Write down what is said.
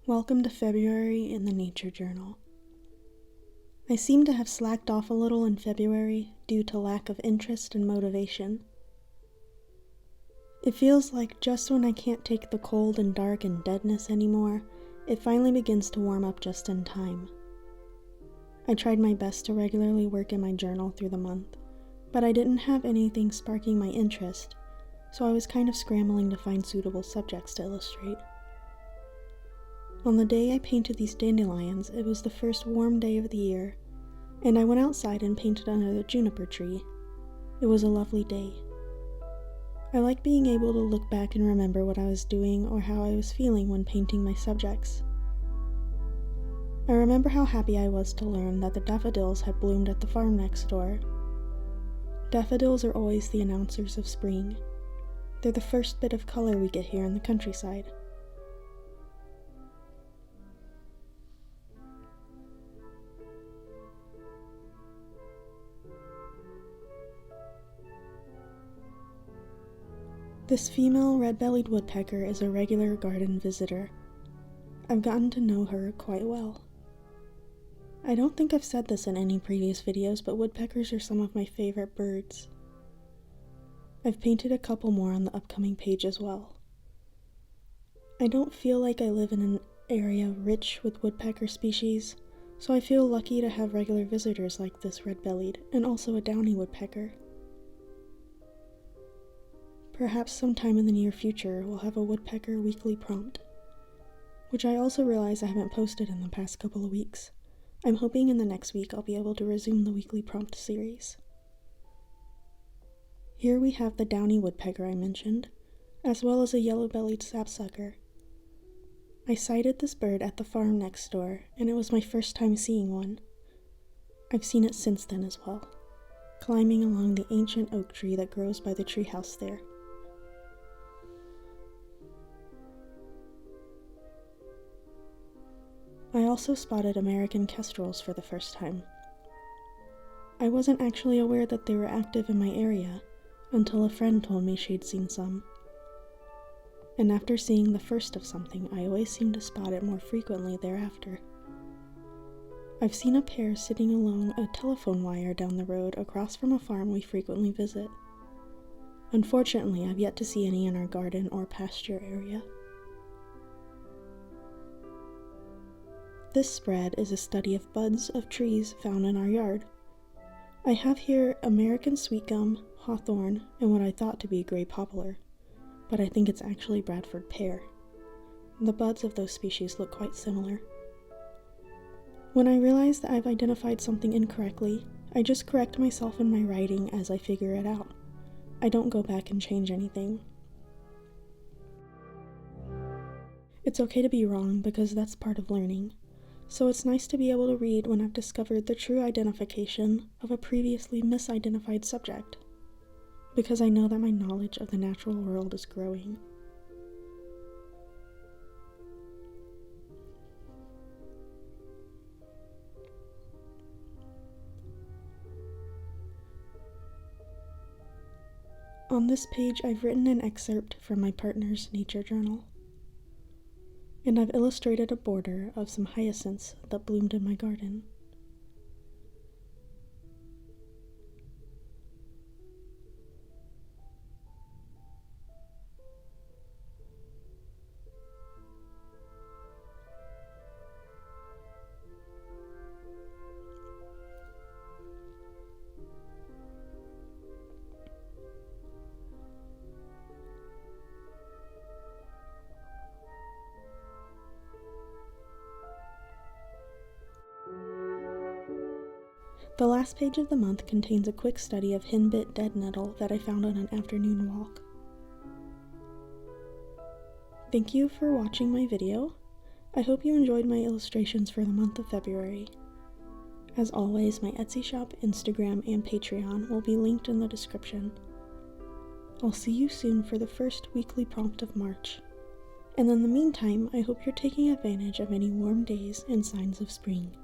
Welcome to February in the Nature Journal. I seem to have slacked off a little in February due to lack of interest and motivation. It feels like just when I can't take the cold and dark and deadness anymore, it finally begins to warm up just in time. I tried my best to regularly work in my journal through the month, but I didn't have anything sparking my interest, so I was kind of scrambling to find suitable subjects to illustrate. On the day I painted these dandelions, it was the first warm day of the year, and I went outside and painted under the juniper tree. It was a lovely day. I like being able to look back and remember what I was doing or how I was feeling when painting my subjects. I remember how happy I was to learn that the daffodils had bloomed at the farm next door. Daffodils are always the announcers of spring. They're the first bit of color we get here in the countryside. This female red-bellied woodpecker is a regular garden visitor. I've gotten to know her quite well. I don't think I've said this in any previous videos, but woodpeckers are some of my favorite birds. I've painted a couple more on the upcoming page as well. I don't feel like I live in an area rich with woodpecker species, so I feel lucky to have regular visitors like this red-bellied, and also a downy woodpecker. Perhaps sometime in the near future we'll have a woodpecker weekly prompt, which I also realize I haven't posted in the past couple of weeks. I'm hoping in the next week I'll be able to resume the weekly prompt series. Here we have the downy woodpecker I mentioned, as well as a yellow-bellied sapsucker. I sighted this bird at the farm next door, and it was my first time seeing one. I've seen it since then as well, climbing along the ancient oak tree that grows by the treehouse there. I also spotted American kestrels for the first time. I wasn't actually aware that they were active in my area until a friend told me she'd seen some. And after seeing the first of something, I always seem to spot it more frequently thereafter. I've seen a pair sitting along a telephone wire down the road across from a farm we frequently visit. Unfortunately, I've yet to see any in our garden or pasture area. This spread is a study of buds of trees found in our yard. I have here American sweet gum, hawthorn, and what I thought to be gray poplar, but I think it's actually Bradford pear. The buds of those species look quite similar. When I realize that I've identified something incorrectly, I just correct myself in my writing as I figure it out. I don't go back and change anything. It's okay to be wrong because that's part of learning. So it's nice to be able to read when I've discovered the true identification of a previously misidentified subject, because I know that my knowledge of the natural world is growing. On this page, I've written an excerpt from my partner's nature journal, and I've illustrated a border of some hyacinths that bloomed in my garden. The last page of the month contains a quick study of henbit dead nettle that I found on an afternoon walk. Thank you for watching my video. I hope you enjoyed my illustrations for the month of February. As always, my Etsy shop, Instagram, and Patreon will be linked in the description. I'll see you soon for the first weekly prompt of March. And in the meantime, I hope you're taking advantage of any warm days and signs of spring.